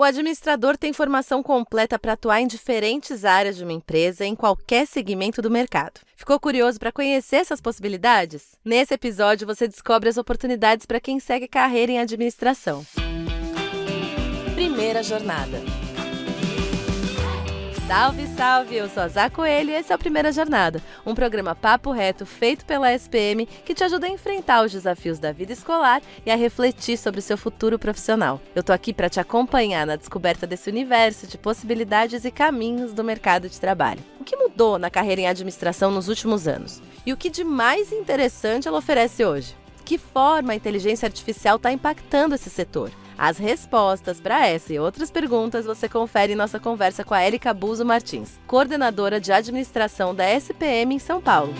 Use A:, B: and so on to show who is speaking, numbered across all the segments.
A: O administrador tem formação completa para atuar em diferentes áreas de uma empresa em qualquer segmento do mercado. Ficou curioso para conhecer essas possibilidades? Nesse episódio você descobre as oportunidades para quem segue carreira em administração. Primeira jornada. Salve, salve! Eu sou a Zá Coelho e esse é o Primeira Jornada, um programa papo reto feito pela SPM que te ajuda a enfrentar os desafios da vida escolar e a refletir sobre o seu futuro profissional. Eu tô aqui para te acompanhar na descoberta desse universo de possibilidades e caminhos do mercado de trabalho. O que mudou na carreira em administração nos últimos anos? E o que de mais interessante ela oferece hoje? Que forma a inteligência artificial está impactando esse setor? As respostas para essa e outras perguntas você confere em nossa conversa com a Érica Buso Martins, coordenadora de administração da SPM em São Paulo.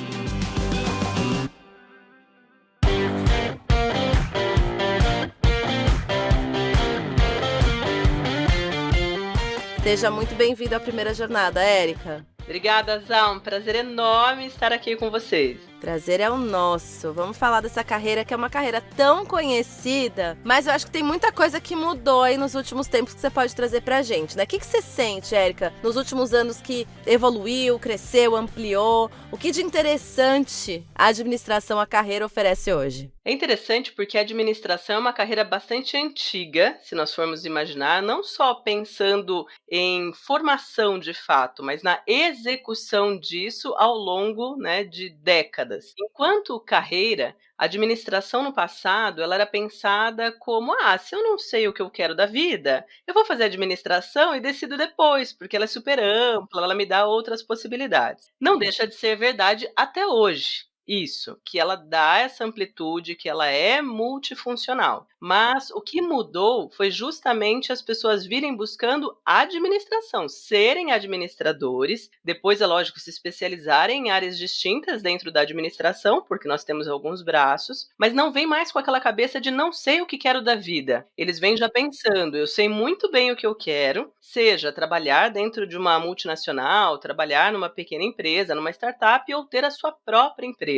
A: Seja muito bem-vindo à Primeira Jornada, Érica.
B: Obrigada, Zá. Um prazer enorme estar aqui com vocês.
A: Prazer é o nosso. Vamos falar dessa carreira que é uma carreira tão conhecida, mas eu acho que tem muita coisa que mudou aí nos últimos tempos que você pode trazer pra gente, né? O que você sente, Érica, nos últimos anos que evoluiu, cresceu, ampliou? O que de interessante a administração, a carreira oferece hoje?
B: É interessante porque a administração é uma carreira bastante antiga, se nós formos imaginar, não só pensando em formação de fato, mas na execução disso ao longo, de décadas. Enquanto carreira, a administração no passado ela era pensada como, se eu não sei o que eu quero da vida, eu vou fazer administração e decido depois, porque ela é super ampla, ela me dá outras possibilidades. Não deixa de ser verdade até hoje. Isso, que ela dá essa amplitude, que ela é multifuncional. Mas o que mudou foi justamente as pessoas virem buscando administração, serem administradores, depois, é lógico, se especializarem em áreas distintas dentro da administração, porque nós temos alguns braços, mas não vem mais com aquela cabeça de não sei o que quero da vida. Eles vêm já pensando, eu sei muito bem o que eu quero, seja trabalhar dentro de uma multinacional, trabalhar numa pequena empresa, numa startup ou ter a sua própria empresa.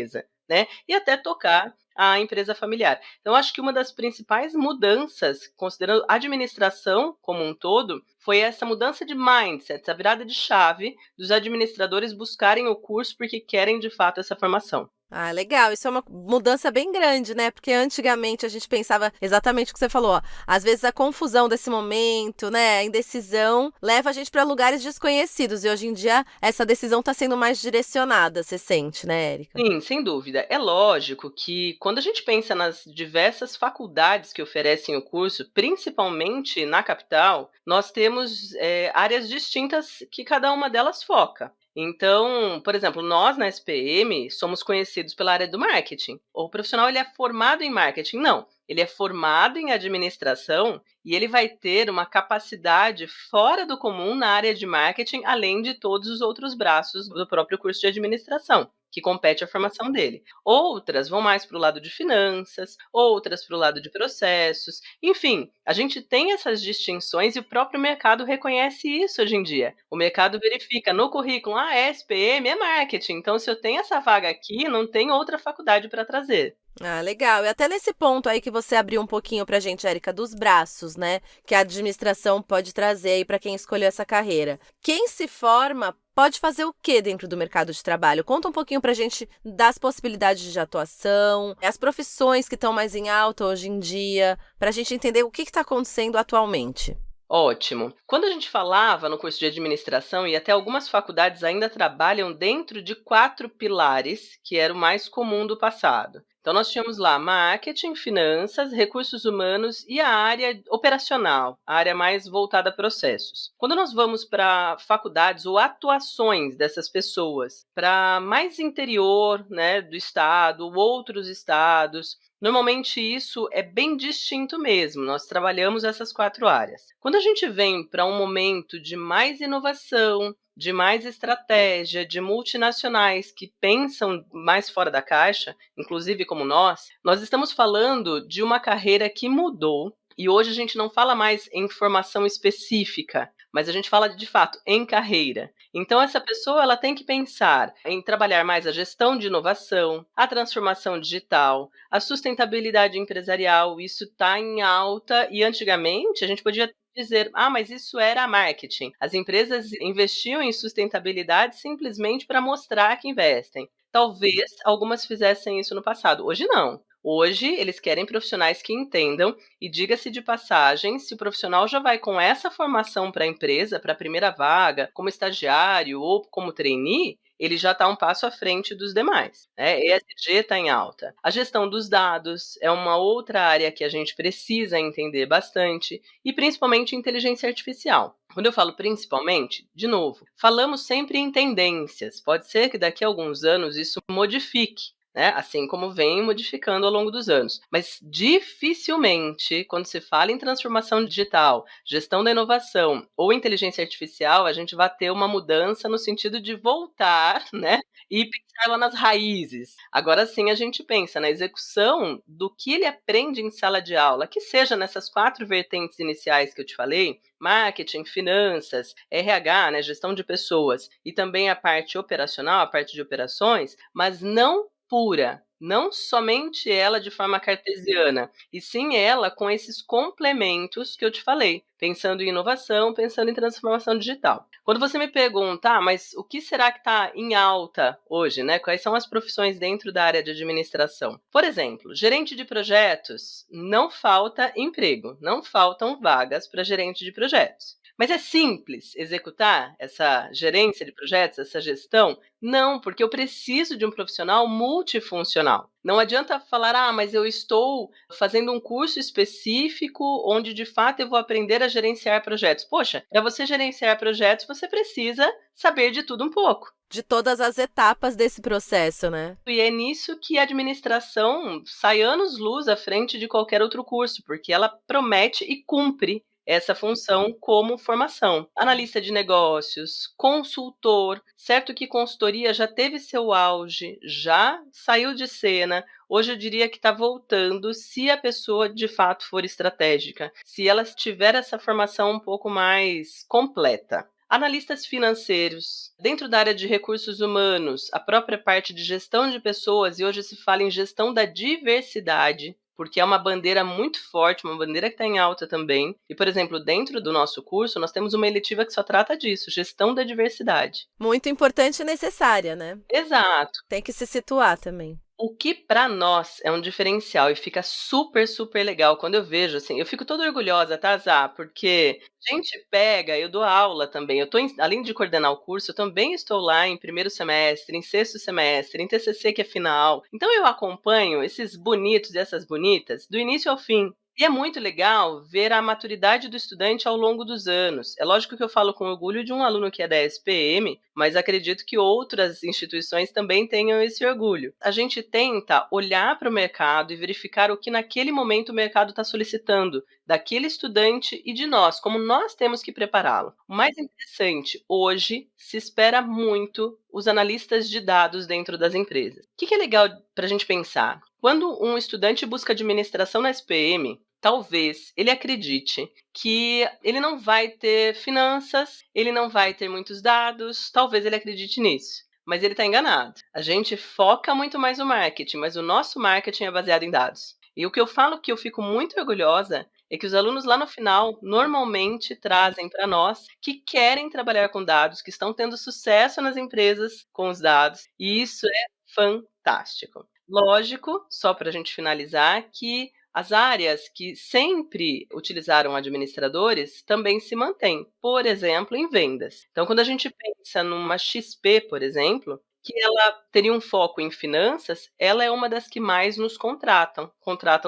B: E até tocar a empresa familiar. Então, acho que uma das principais mudanças, considerando a administração como um todo, foi essa mudança de mindset, essa virada de chave dos administradores buscarem o curso porque querem, de fato, essa formação.
A: Legal. Isso é uma mudança bem grande, né? Porque antigamente a gente pensava exatamente o que você falou. Às vezes a confusão desse momento, né? A indecisão leva a gente para lugares desconhecidos. E hoje em dia essa decisão está sendo mais direcionada, você sente, né, Érica?
B: Sim, sem dúvida. É lógico que quando a gente pensa nas diversas faculdades que oferecem o curso, principalmente na capital, nós temos áreas distintas que cada uma delas foca. Então, por exemplo, nós na SPM somos conhecidos pela área do marketing. O profissional ele é formado em marketing? Não. Ele é formado em administração e ele vai ter uma capacidade fora do comum na área de marketing, além de todos os outros braços do próprio curso de administração, que compete à formação dele. Outras vão mais para o lado de finanças, outras para o lado de processos. Enfim, a gente tem essas distinções e o próprio mercado reconhece isso hoje em dia. O mercado verifica no currículo, SPM é marketing, então se eu tenho essa vaga aqui, não tem outra faculdade para trazer.
A: Legal. E até nesse ponto aí que você abriu um pouquinho pra gente, Érica, dos braços, né? Que a administração pode trazer aí pra quem escolheu essa carreira. Quem se forma pode fazer o que dentro do mercado de trabalho? Conta um pouquinho pra gente das possibilidades de atuação, as profissões que estão mais em alta hoje em dia, pra gente entender o que está acontecendo atualmente.
B: Ótimo. Quando a gente falava no curso de administração, e até algumas faculdades ainda trabalham dentro de 4 pilares, que era o mais comum do passado. Então, nós tínhamos lá marketing, finanças, recursos humanos e a área operacional, a área mais voltada a processos. Quando nós vamos para faculdades ou atuações dessas pessoas, para mais interior, do estado, outros estados, normalmente isso é bem distinto mesmo, nós trabalhamos essas 4 áreas. Quando a gente vem para um momento de mais inovação, de mais estratégia, de multinacionais que pensam mais fora da caixa, inclusive como nós estamos falando de uma carreira que mudou e hoje a gente não fala mais em formação específica, mas a gente fala de fato em carreira. Então essa pessoa ela tem que pensar em trabalhar mais a gestão de inovação, a transformação digital, a sustentabilidade empresarial, isso está em alta e antigamente a gente podia dizer, mas isso era marketing. As empresas investiam em sustentabilidade simplesmente para mostrar que investem. Talvez algumas fizessem isso no passado. Hoje não. Hoje eles querem profissionais que entendam e diga-se de passagem, se o profissional já vai com essa formação para a empresa, para a primeira vaga, como estagiário ou como trainee, ele já está um passo à frente dos demais, né? ESG está em alta. A gestão dos dados é uma outra área que a gente precisa entender bastante, e principalmente inteligência artificial. Quando eu falo principalmente, de novo, falamos sempre em tendências. Pode ser que daqui a alguns anos isso modifique, né? Assim como vem modificando ao longo dos anos. Mas dificilmente, quando se fala em transformação digital, gestão da inovação ou inteligência artificial, a gente vai ter uma mudança no sentido de voltar, né? E pensar lá nas raízes. Agora sim a gente pensa na execução do que ele aprende em sala de aula, que seja nessas 4 vertentes iniciais que eu te falei: marketing, finanças, RH, né, gestão de pessoas, e também a parte operacional, a parte de operações, mas não pura, não somente ela de forma cartesiana, e sim ela com esses complementos que eu te falei, pensando em inovação, pensando em transformação digital. Quando você me pergunta, mas o que será que está em alta hoje, né? Quais são as profissões dentro da área de administração? Por exemplo, gerente de projetos, não falta emprego, não faltam vagas para gerente de projetos. Mas é simples executar essa gerência de projetos, essa gestão? Não, porque eu preciso de um profissional multifuncional. Não adianta falar, mas eu estou fazendo um curso específico onde de fato eu vou aprender a gerenciar projetos. Poxa, para você gerenciar projetos, você precisa saber de tudo um pouco.
A: De todas as etapas desse processo, né?
B: E é nisso que a administração sai anos-luz à frente de qualquer outro curso, porque ela promete e cumpre essa função como formação. Analista de negócios, consultor, certo que consultoria já teve seu auge, já saiu de cena, hoje eu diria que está voltando se a pessoa de fato for estratégica, se ela tiver essa formação um pouco mais completa. Analistas financeiros, dentro da área de recursos humanos, a própria parte de gestão de pessoas, e hoje se fala em gestão da diversidade, porque é uma bandeira muito forte, uma bandeira que está em alta também. E, por exemplo, dentro do nosso curso, nós temos uma eletiva que só trata disso, gestão da diversidade.
A: Muito importante e necessária, né?
B: Exato.
A: Tem que se situar também.
B: O que para nós é um diferencial e fica super, super legal quando eu vejo, assim, eu fico toda orgulhosa, tá, Zá? Porque a gente pega, eu dou aula também, além de coordenar o curso, eu também estou lá em primeiro semestre, em sexto semestre, em TCC que é final. Então eu acompanho esses bonitos e essas bonitas do início ao fim. E é muito legal ver a maturidade do estudante ao longo dos anos. É lógico que eu falo com orgulho de um aluno que é da SPM, mas acredito que outras instituições também tenham esse orgulho. A gente tenta olhar para o mercado e verificar o que naquele momento o mercado está solicitando daquele estudante e de nós, como nós temos que prepará-lo. O mais interessante, hoje se espera muito os analistas de dados dentro das empresas. O que é legal para a gente pensar? Quando um estudante busca administração na SPM, talvez ele acredite que ele não vai ter finanças, ele não vai ter muitos dados, talvez ele acredite nisso. Mas ele está enganado. A gente foca muito mais no marketing, mas o nosso marketing é baseado em dados. E o que eu falo que eu fico muito orgulhosa é que os alunos lá no final normalmente trazem para nós que querem trabalhar com dados, que estão tendo sucesso nas empresas com os dados, e isso é fantástico. Lógico, só para a gente finalizar, que as áreas que sempre utilizaram administradores também se mantêm, por exemplo, em vendas. Então, quando a gente pensa numa XP, por exemplo, que ela teria um foco em finanças, ela é uma das que mais nos contratam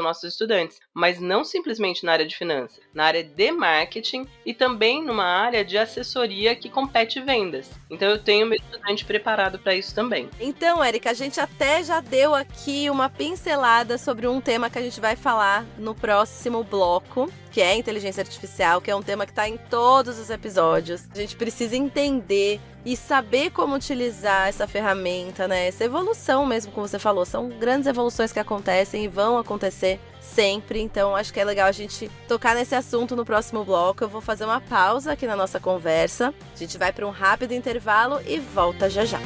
B: nossos estudantes, mas não simplesmente na área de finanças, na área de marketing e também numa área de assessoria que compete vendas. Então eu tenho meu estudante preparado para isso também.
A: Então, Érica, a gente até já deu aqui uma pincelada sobre um tema que a gente vai falar no próximo bloco, que é inteligência artificial, que é um tema que está em todos os episódios. A gente precisa entender e saber como utilizar essa ferramenta, né? Essa evolução mesmo, como você falou, são grandes evoluções que acontecem e vão acontecer sempre, então acho que é legal a gente tocar nesse assunto no próximo bloco. Eu vou fazer uma pausa aqui na nossa conversa, a gente vai para um rápido intervalo e volta já já.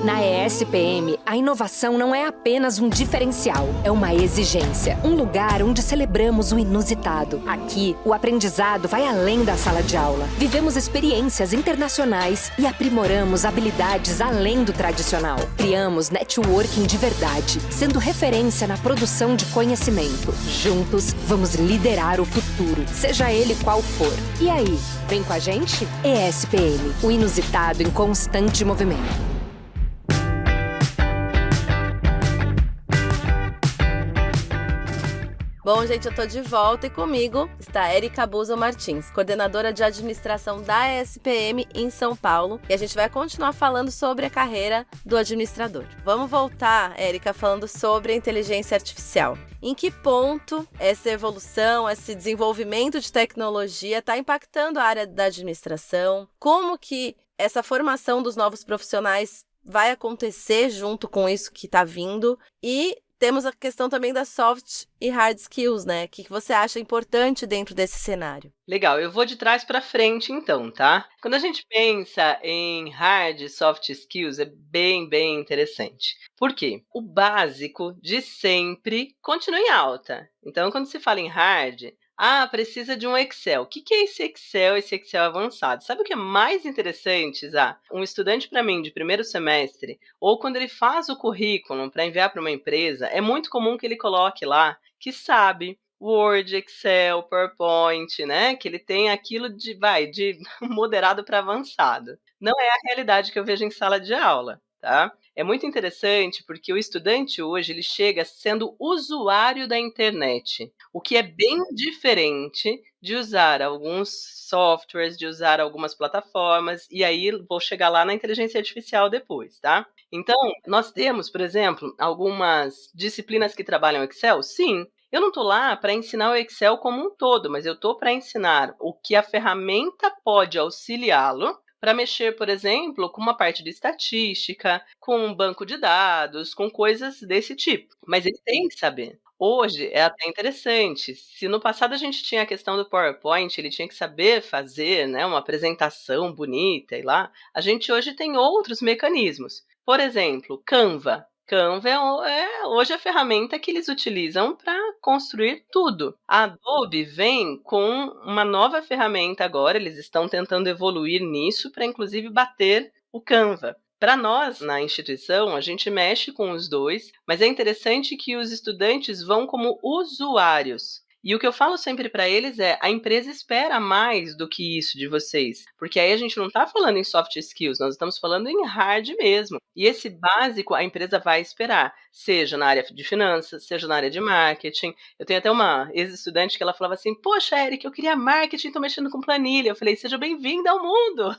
C: Na ESPM, a inovação não é apenas um diferencial, é uma exigência. Um lugar onde celebramos o inusitado. Aqui, o aprendizado vai além da sala de aula. Vivemos experiências internacionais e aprimoramos habilidades além do tradicional. Criamos networking de verdade, sendo referência na produção de conhecimento. Juntos, vamos liderar o futuro, seja ele qual for. E aí, vem com a gente? ESPM, o inusitado em constante movimento.
A: Bom, gente, eu tô de volta e comigo está Érica Buzo Martins, coordenadora de administração da ESPM em São Paulo. E a gente vai continuar falando sobre a carreira do administrador. Vamos voltar, Érica, falando sobre a inteligência artificial. Em que ponto essa evolução, esse desenvolvimento de tecnologia está impactando a área da administração? Como que essa formação dos novos profissionais vai acontecer junto com isso que está vindo? E temos a questão também das soft e hard skills, né? O que você acha importante dentro desse cenário?
B: Legal, eu vou de trás para frente então, tá? Quando a gente pensa em hard e soft skills, é bem interessante. Por quê? O básico de sempre continua em alta. Então, quando se fala em hard, precisa de um Excel. O que é esse Excel, esse Excel avançado? Sabe o que é mais interessante, Zá? Um estudante, para mim, de primeiro semestre, ou quando ele faz o currículo para enviar para uma empresa, é muito comum que ele coloque lá que sabe Word, Excel, PowerPoint, né? Que ele tem aquilo de moderado para avançado. Não é a realidade que eu vejo em sala de aula, tá? É muito interessante porque o estudante hoje ele chega sendo usuário da internet, o que é bem diferente de usar alguns softwares, de usar algumas plataformas, e aí vou chegar lá na inteligência artificial depois, tá? Então, nós temos, por exemplo, algumas disciplinas que trabalham Excel? Sim. Eu não estou lá para ensinar o Excel como um todo, mas eu estou para ensinar o que a ferramenta pode auxiliá-lo para mexer, por exemplo, com uma parte de estatística, com um banco de dados, com coisas desse tipo. Mas ele tem que saber. Hoje é até interessante. Se no passado a gente tinha a questão do PowerPoint, ele tinha que saber fazer, né, uma apresentação bonita e lá, a gente hoje tem outros mecanismos. Por exemplo, Canva. Canva é hoje a ferramenta que eles utilizam para construir tudo. A Adobe vem com uma nova ferramenta agora, eles estão tentando evoluir nisso para inclusive bater o Canva. Para nós, na instituição, a gente mexe com os dois, mas é interessante que os estudantes vão como usuários. E o que eu falo sempre para eles é: a empresa espera mais do que isso de vocês, porque aí a gente não está falando em soft skills, nós estamos falando em hard mesmo. E esse básico a empresa vai esperar, seja na área de finanças, seja na área de marketing. Eu tenho até uma ex-estudante que ela falava assim: poxa, Eric, eu queria marketing, estou mexendo com planilha. Eu falei: seja bem-vinda ao mundo.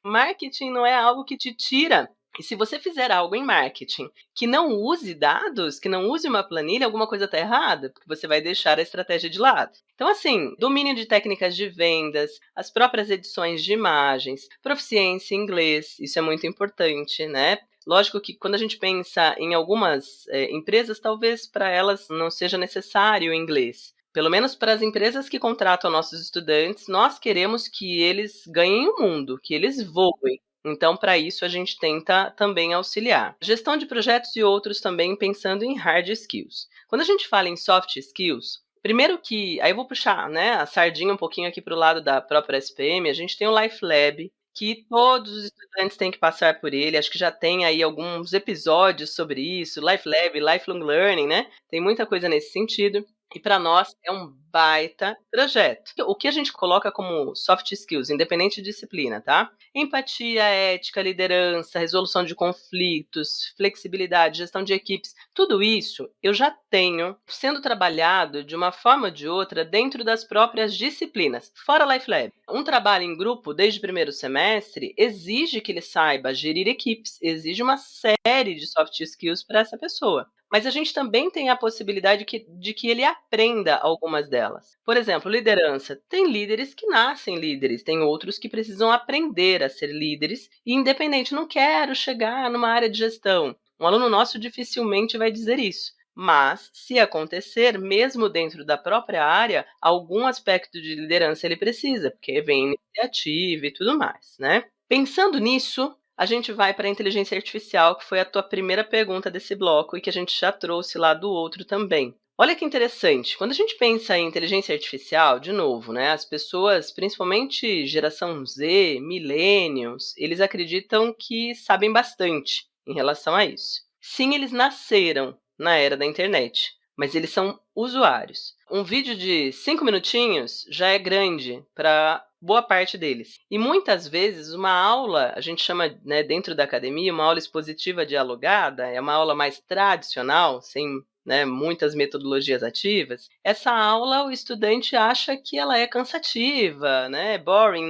B: Marketing não é algo que te tira. E se você fizer algo em marketing que não use dados, que não use uma planilha, alguma coisa está errada, porque você vai deixar a estratégia de lado. Então, assim, domínio de técnicas de vendas, as próprias edições de imagens, proficiência em inglês, isso é muito importante, né? Lógico que quando a gente pensa em algumas empresas, talvez para elas não seja necessário o inglês. Pelo menos para as empresas que contratam nossos estudantes, nós queremos que eles ganhem o mundo, que eles voem. Então, para isso, a gente tenta também auxiliar. Gestão de projetos e outros também pensando em hard skills. Quando a gente fala em soft skills, primeiro que, aí eu vou puxar, né, a sardinha um pouquinho aqui para o lado da própria SPM, a gente tem o Life Lab, que todos os estudantes têm que passar por ele. Acho que já tem aí alguns episódios sobre isso, Life Lab, Lifelong Learning, né? Tem muita coisa nesse sentido. E para nós é um baita projeto. O que a gente coloca como soft skills, independente de disciplina, tá? Empatia, ética, liderança, resolução de conflitos, flexibilidade, gestão de equipes, tudo isso eu já tenho sendo trabalhado de uma forma ou de outra dentro das próprias disciplinas, fora Life Lab. Um trabalho em grupo desde o primeiro semestre exige que ele saiba gerir equipes, exige uma série de soft skills para essa pessoa. Mas a gente também tem a possibilidade de que ele aprenda algumas delas. Por exemplo, liderança. Tem líderes que nascem líderes, tem outros que precisam aprender a ser líderes. E independente, não quero chegar numa área de gestão. Um aluno nosso dificilmente vai dizer isso. Mas, se acontecer, mesmo dentro da própria área, algum aspecto de liderança ele precisa, porque vem iniciativa e tudo mais, né? Pensando nisso, a gente vai para a inteligência artificial, que foi a tua primeira pergunta desse bloco e que a gente já trouxe lá do outro também. Olha que interessante, quando a gente pensa em inteligência artificial, de novo, né, as pessoas, principalmente geração Z, millennials, eles acreditam que sabem bastante em relação a isso. Sim, eles nasceram na era da internet, mas eles são usuários. Um vídeo de 5 minutinhos já é grande para boa parte deles. E muitas vezes uma aula, a gente chama, né, dentro da academia, uma aula expositiva dialogada, é uma aula mais tradicional, sem, né, muitas metodologias ativas. Essa aula o estudante acha que ela é cansativa, né, boring,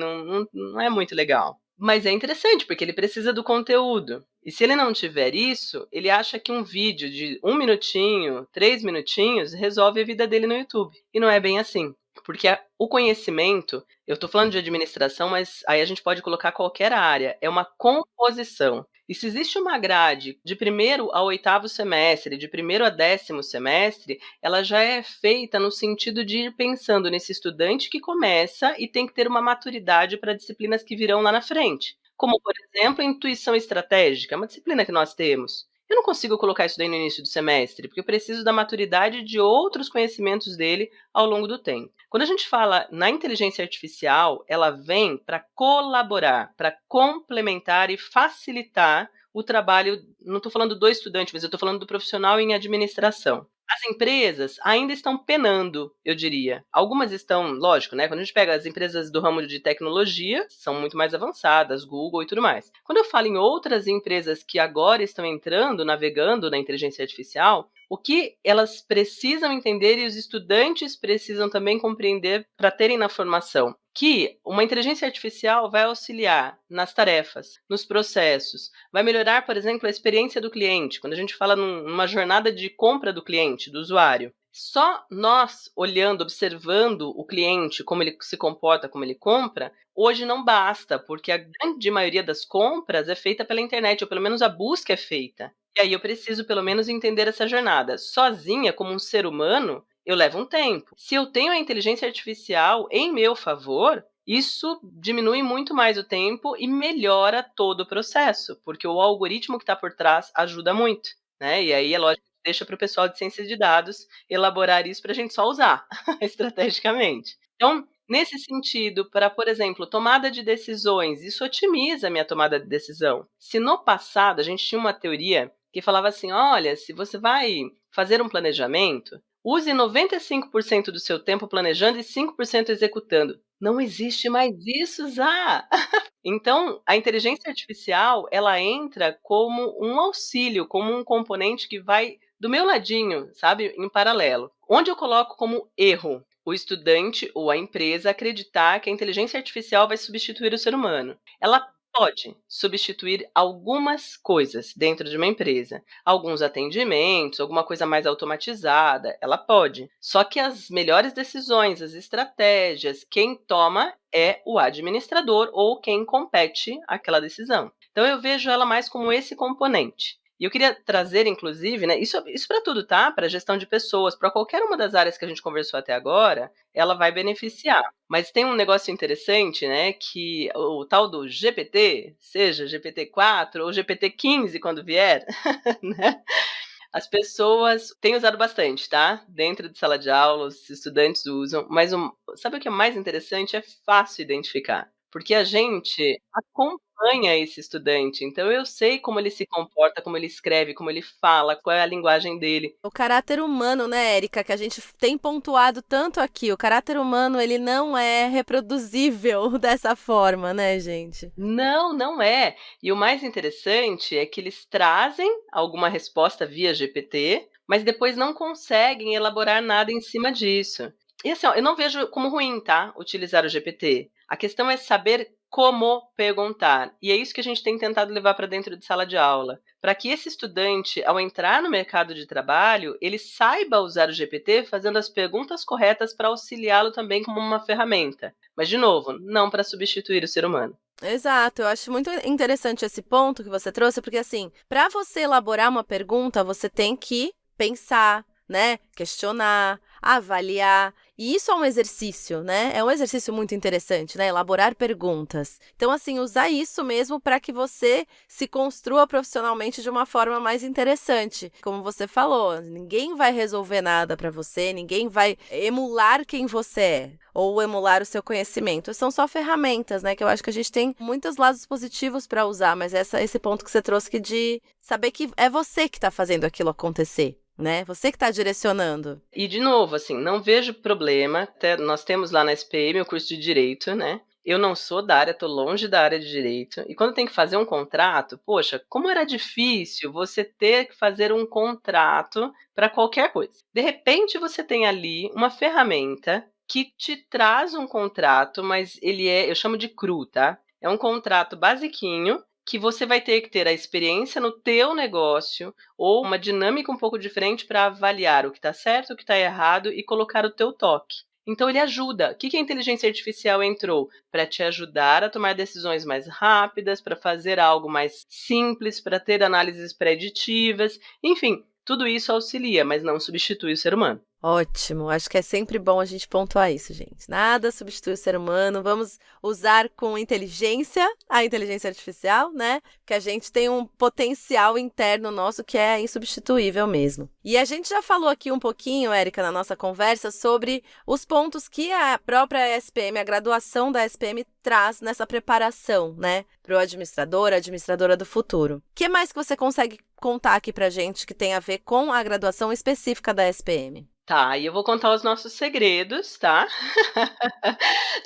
B: não é muito legal. Mas é interessante, porque ele precisa do conteúdo. E se ele não tiver isso, ele acha que um vídeo de 1 minutinho, 3 minutinhos, resolve a vida dele no YouTube. E não é bem assim. Porque o conhecimento, eu estou falando de administração, mas aí a gente pode colocar qualquer área, é uma composição. E se existe uma grade de 1º ao 8º semestre, de 1º a 10º semestre, ela já é feita no sentido de ir pensando nesse estudante que começa e tem que ter uma maturidade para disciplinas que virão lá na frente. Como, por exemplo, intuição estratégica, é uma disciplina que nós temos. Eu não consigo colocar isso daí no início do semestre, porque eu preciso da maturidade de outros conhecimentos dele ao longo do tempo. Quando a gente fala na inteligência artificial, ela vem para colaborar, para complementar e facilitar o trabalho, não estou falando do estudante, mas eu estou falando do profissional em administração. As empresas ainda estão penando, eu diria. Algumas estão, lógico, né? Quando a gente pega as empresas do ramo de tecnologia, são muito mais avançadas, Google e tudo mais. Quando eu falo em outras empresas que agora estão entrando, navegando na inteligência artificial, o que elas precisam entender e os estudantes precisam também compreender para terem na formação que uma inteligência artificial vai auxiliar nas tarefas, nos processos, vai melhorar, por exemplo, a experiência do cliente. Quando a gente fala numa jornada de compra do cliente, do usuário, só nós olhando, observando o cliente, como ele se comporta, como ele compra, hoje não basta, porque a grande maioria das compras é feita pela internet, ou pelo menos a busca é feita. E aí eu preciso, pelo menos, entender essa jornada. Sozinha, como um ser humano, eu levo um tempo. Se eu tenho a inteligência artificial em meu favor, isso diminui muito mais o tempo e melhora todo o processo, porque o algoritmo que está por trás ajuda muito, né? E aí é lógico que deixa para o pessoal de ciência de dados elaborar isso para a gente só usar estrategicamente. Então, nesse sentido, para, por exemplo, tomada de decisões, isso otimiza a minha tomada de decisão. Se no passado a gente tinha uma teoria que falava assim, olha, se você vai fazer um planejamento, use 95% do seu tempo planejando e 5% executando. Não existe mais isso, Zá! Então, a inteligência artificial, ela entra como um auxílio, como um componente que vai do meu ladinho, sabe, em paralelo. Onde eu coloco como erro o estudante ou a empresa acreditar que a inteligência artificial vai substituir o ser humano. Ela pode substituir algumas coisas dentro de uma empresa. Alguns atendimentos, alguma coisa mais automatizada, ela pode. Só que as melhores decisões, as estratégias, quem toma é o administrador ou quem compete aquela decisão. Então eu vejo ela mais como esse componente. E eu queria trazer, inclusive, né, isso para tudo, tá? Para gestão de pessoas, para qualquer uma das áreas que a gente conversou até agora, ela vai beneficiar. Mas tem um negócio interessante, né, que o tal do GPT, seja GPT-4 ou GPT-15 quando vier, né? As pessoas têm usado bastante, tá? Dentro de sala de aula, os estudantes usam, mas sabe o que é mais interessante? É fácil identificar, porque a gente acompanha esse estudante, então eu sei como ele se comporta, como ele escreve, como ele fala, qual é a linguagem dele.
A: O caráter humano, né, Érica, que a gente tem pontuado tanto aqui, o caráter humano, ele não é reproduzível dessa forma, né, gente?
B: Não, não é. E o mais interessante é que eles trazem alguma resposta via GPT, mas depois não conseguem elaborar nada em cima disso. E assim, ó, eu não vejo como ruim, tá? Utilizar o GPT. A questão é saber como perguntar. E é isso que a gente tem tentado levar para dentro de sala de aula. Para que esse estudante, ao entrar no mercado de trabalho, ele saiba usar o GPT fazendo as perguntas corretas para auxiliá-lo também como uma ferramenta. Mas, de novo, não para substituir o ser humano.
A: Exato, eu acho muito interessante esse ponto que você trouxe, porque assim, para você elaborar uma pergunta, você tem que pensar, né, questionar, avaliar, E isso é um exercício, né? É um exercício muito interessante, né? Elaborar perguntas. Então, assim, usar isso mesmo para que você se construa profissionalmente de uma forma mais interessante. Como você falou, ninguém vai resolver nada para você, ninguém vai emular quem você é ou emular o seu conhecimento. São só ferramentas, né? Que eu acho que a gente tem muitos lados positivos para usar, mas esse ponto que você trouxe de saber que é você que está fazendo aquilo acontecer. Né? Você que está direcionando.
B: E, de novo, assim, não vejo problema. Até nós temos lá na SPM o curso de Direito, né? Eu não sou da área, estou longe da área de Direito. E quando tem que fazer um contrato, poxa, como era difícil você ter que fazer um contrato para qualquer coisa. De repente, você tem ali uma ferramenta que te traz um contrato, mas ele eu chamo de cru, tá? É um contrato basiquinho, que você vai ter que ter a experiência no teu negócio ou uma dinâmica um pouco diferente para avaliar o que está certo, o que está errado e colocar o teu toque. Então ele ajuda. O que a inteligência artificial entrou? Para te ajudar a tomar decisões mais rápidas, para fazer algo mais simples, para ter análises preditivas, enfim, tudo isso auxilia, mas não substitui o ser humano.
A: Ótimo, acho que é sempre bom a gente pontuar isso, gente. Nada substitui o ser humano, vamos usar com inteligência a inteligência artificial, né? Que a gente tem um potencial interno nosso que é insubstituível mesmo. E a gente já falou aqui um pouquinho, Érica, na nossa conversa, sobre os pontos que a própria SPM, a graduação da SPM traz nessa preparação, né? Para o administrador, administradora do futuro. O que mais que você consegue contar aqui pra gente que tem a ver com a graduação específica da SPM?
B: Tá, e eu vou contar os nossos segredos, tá?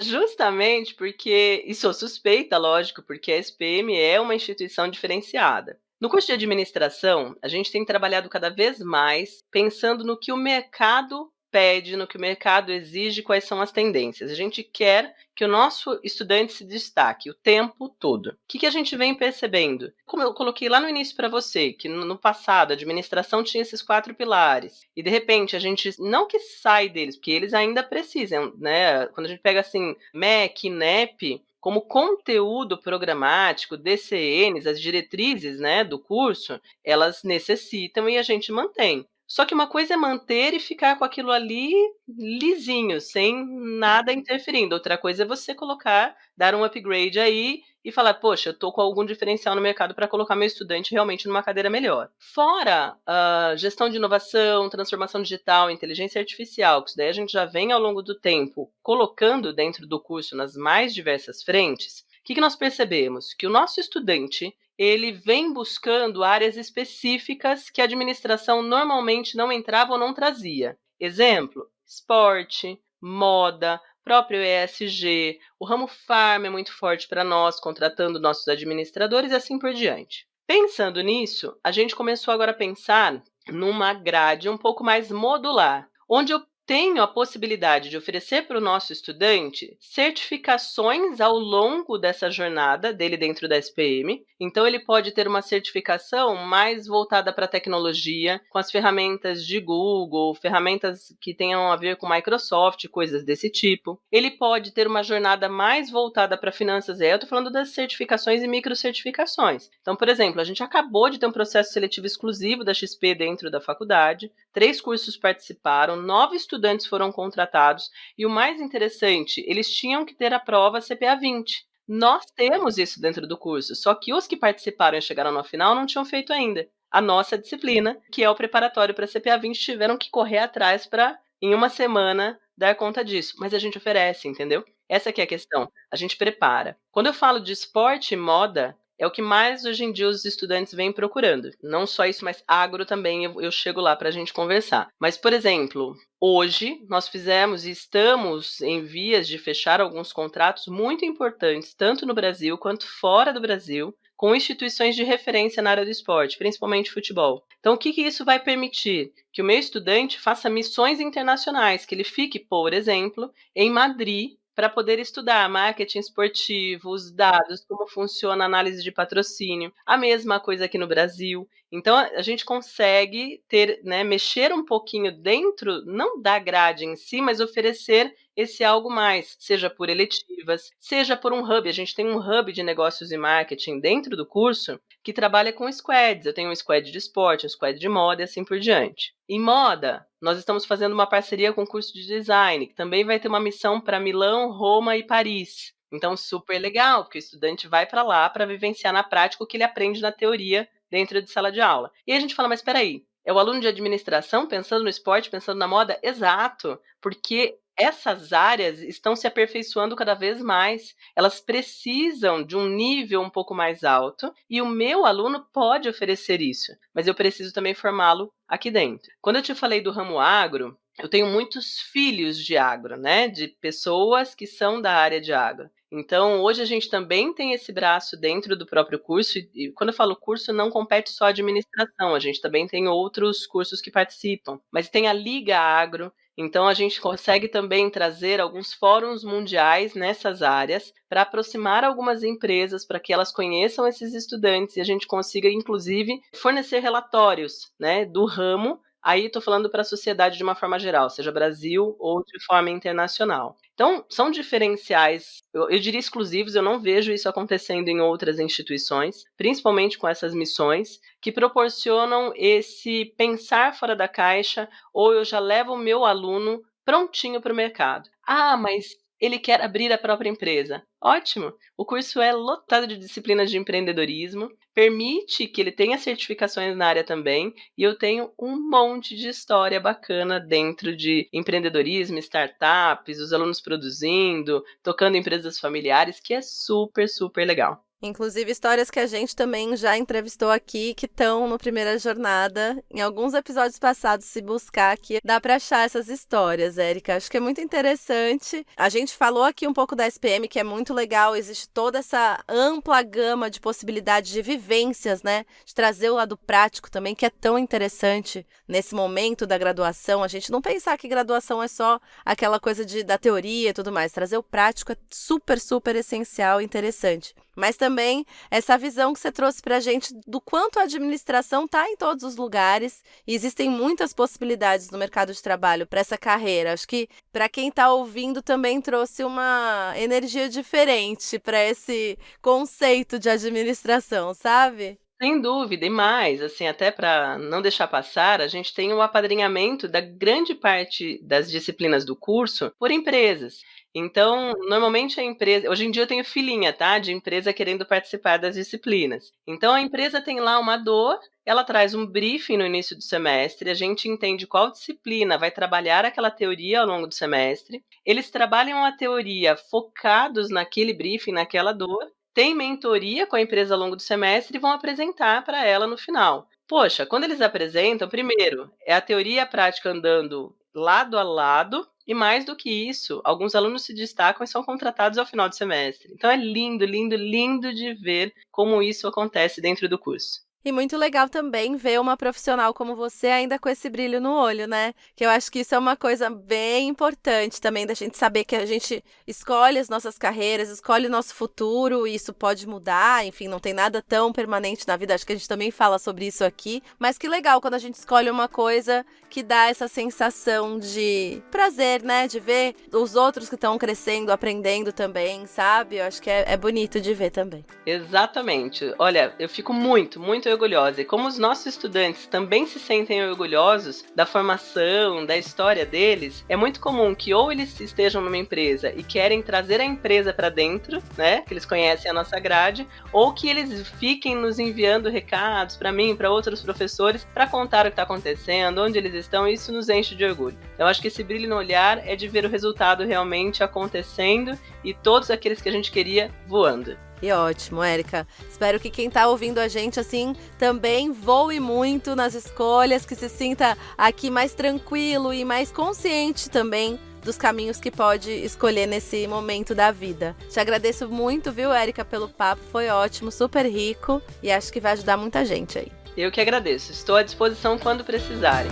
B: Justamente porque, e sou suspeita, lógico, porque a SPM é uma instituição diferenciada. No curso de administração, a gente tem trabalhado cada vez mais pensando no que o mercado pede, no que o mercado exige, quais são as tendências. A gente quer que o nosso estudante se destaque o tempo todo. O que a gente vem percebendo? Como eu coloquei lá no início para você, que no passado a administração tinha esses 4 pilares, e de repente a gente não que sai deles, porque eles ainda precisam, né? Quando a gente pega assim, MEC, INEP, como conteúdo programático, DCNs, as diretrizes, né, do curso, elas necessitam e a gente mantém. Só que uma coisa é manter e ficar com aquilo ali lisinho, sem nada interferindo. Outra coisa é você colocar, dar um upgrade aí e falar, poxa, eu tô com algum diferencial no mercado para colocar meu estudante realmente numa cadeira melhor. Fora a gestão de inovação, transformação digital, inteligência artificial, que isso daí a gente já vem ao longo do tempo colocando dentro do curso nas mais diversas frentes, o que nós percebemos? Que o nosso estudante ele vem buscando áreas específicas que a administração normalmente não entrava ou não trazia. Exemplo, esporte, moda, próprio ESG, o ramo farm é muito forte para nós, contratando nossos administradores e assim por diante. Pensando nisso, a gente começou agora a pensar numa grade um pouco mais modular, onde eu tenho a possibilidade de oferecer para o nosso estudante certificações ao longo dessa jornada dele dentro da SPM. Então, ele pode ter uma certificação mais voltada para a tecnologia, com as ferramentas de Google, ferramentas que tenham a ver com Microsoft, coisas desse tipo. Ele pode ter uma jornada mais voltada para finanças. Eu estou falando das certificações e microcertificações. Então, por exemplo, a gente acabou de ter um processo seletivo exclusivo da XP dentro da faculdade. 3 cursos participaram, 9 estudantes foram contratados e o mais interessante, eles tinham que ter a prova CPA 20. Nós temos isso dentro do curso, só que os que participaram e chegaram no final não tinham feito ainda. A nossa disciplina, que é o preparatório para CPA 20, tiveram que correr atrás para, em uma semana, dar conta disso. Mas a gente oferece, entendeu? Essa que é a questão. A gente prepara. Quando eu falo de esporte e moda, é o que mais hoje em dia os estudantes vêm procurando. Não só isso, mas agro também, eu chego lá para a gente conversar. Mas, por exemplo, hoje nós fizemos e estamos em vias de fechar alguns contratos muito importantes, tanto no Brasil quanto fora do Brasil, com instituições de referência na área do esporte, principalmente futebol. Então, o que isso vai permitir? Que o meu estudante faça missões internacionais, que ele fique, por exemplo, em Madrid, para poder estudar marketing esportivo, os dados, como funciona a análise de patrocínio. A mesma coisa aqui no Brasil. Então, a gente consegue ter, né, mexer um pouquinho dentro, não da grade em si, mas oferecer esse algo mais, seja por eletivas, seja por um hub. A gente tem um hub de negócios e marketing dentro do curso que trabalha com squads. Eu tenho um squad de esporte, um squad de moda e assim por diante. Em moda, nós estamos fazendo uma parceria com o curso de design, que também vai ter uma missão para Milão, Roma e Paris. Então, super legal, porque o estudante vai para lá para vivenciar na prática o que ele aprende na teoria dentro de sala de aula. E aí a gente fala, mas espera aí, é o aluno de administração pensando no esporte, pensando na moda? Exato, porque essas áreas estão se aperfeiçoando cada vez mais. Elas precisam de um nível um pouco mais alto e o meu aluno pode oferecer isso, mas eu preciso também formá-lo aqui dentro. Quando eu te falei do ramo agro, eu tenho muitos filhos de agro, né? De pessoas que são da área de agro. Então, hoje a gente também tem esse braço dentro do próprio curso, e quando eu falo curso, não compete só a administração, a gente também tem outros cursos que participam, mas tem a Liga Agro, então a gente consegue também trazer alguns fóruns mundiais nessas áreas para aproximar algumas empresas, para que elas conheçam esses estudantes e a gente consiga, inclusive, fornecer relatórios, né, do ramo. Aí estou falando para a sociedade de uma forma geral, seja Brasil ou de forma internacional. Então, são diferenciais, eu diria exclusivos, eu não vejo isso acontecendo em outras instituições, principalmente com essas missões, que proporcionam esse pensar fora da caixa, ou eu já levo o meu aluno prontinho para o mercado. Ah, mas ele quer abrir a própria empresa. Ótimo! O curso é lotado de disciplinas de empreendedorismo, permite que ele tenha certificações na área também, e eu tenho um monte de história bacana dentro de empreendedorismo, startups, os alunos produzindo, tocando empresas familiares, que é super, super legal.
A: Inclusive, histórias que a gente também já entrevistou aqui, que estão no Primeira Jornada. Em alguns episódios passados, se buscar aqui, dá para achar essas histórias, Érica. Acho que é muito interessante. A gente falou aqui um pouco da SPM, que é muito legal. Existe toda essa ampla gama de possibilidades de vivências, né? De trazer o lado prático também, que é tão interessante nesse momento da graduação. A gente não pensar que graduação é só aquela coisa da teoria e tudo mais. Trazer o prático é super, super essencial e interessante. Mas também essa visão que você trouxe para a gente do quanto a administração está em todos os lugares e existem muitas possibilidades no mercado de trabalho para essa carreira. Acho que para quem está ouvindo também trouxe uma energia diferente para esse conceito de administração, sabe?
B: Sem dúvida, e mais, assim, até para não deixar passar, a gente tem o apadrinhamento da grande parte das disciplinas do curso por empresas. Então, normalmente a empresa, hoje em dia eu tenho filhinha, tá, de empresa querendo participar das disciplinas. Então, a empresa tem lá uma dor, ela traz um briefing no início do semestre, a gente entende qual disciplina vai trabalhar aquela teoria ao longo do semestre. Eles trabalham a teoria focados naquele briefing, naquela dor, tem mentoria com a empresa ao longo do semestre e vão apresentar para ela no final. Poxa, quando eles apresentam, primeiro, é a teoria e a prática andando lado a lado, e mais do que isso, alguns alunos se destacam e são contratados ao final do semestre. Então é lindo, lindo, lindo de ver como isso acontece dentro do curso.
A: E muito legal também ver uma profissional como você ainda com esse brilho no olho, né? Que eu acho que isso é uma coisa bem importante também, da gente saber que a gente escolhe as nossas carreiras, escolhe o nosso futuro, e isso pode mudar, enfim, não tem nada tão permanente na vida, acho que a gente também fala sobre isso aqui, mas que legal quando a gente escolhe uma coisa que dá essa sensação de prazer, né? De ver os outros que estão crescendo, aprendendo também, sabe? Eu acho que é bonito de ver também.
B: Exatamente. Olha, eu fico muito, muito orgulhosa. E como os nossos estudantes também se sentem orgulhosos da formação, da história deles, é muito comum que ou eles estejam numa empresa e querem trazer a empresa para dentro, né, que eles conhecem a nossa grade, ou que eles fiquem nos enviando recados para mim, para outros professores, para contar o que está acontecendo, onde eles estão, e isso nos enche de orgulho. Eu acho que esse brilho no olhar é de ver o resultado realmente acontecendo e todos aqueles que a gente queria voando.
A: Que ótimo, Érica. Espero que quem tá ouvindo a gente, assim, também voe muito nas escolhas, que se sinta aqui mais tranquilo e mais consciente também dos caminhos que pode escolher nesse momento da vida. Te agradeço muito, viu, Érica, pelo papo. Foi ótimo, super rico e acho que vai ajudar muita gente aí.
B: Eu que agradeço. Estou à disposição quando precisarem.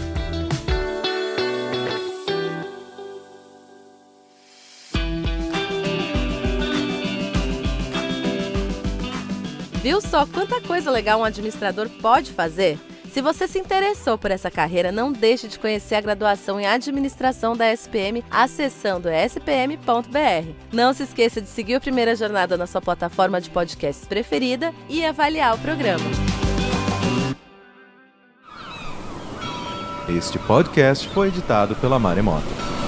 A: Viu só quanta coisa legal um administrador pode fazer? Se você se interessou por essa carreira, não deixe de conhecer a graduação em administração da SPM acessando spm.br. Não se esqueça de seguir o Primeira Jornada na sua plataforma de podcasts preferida e avaliar o programa.
D: Este podcast foi editado pela Maremoto.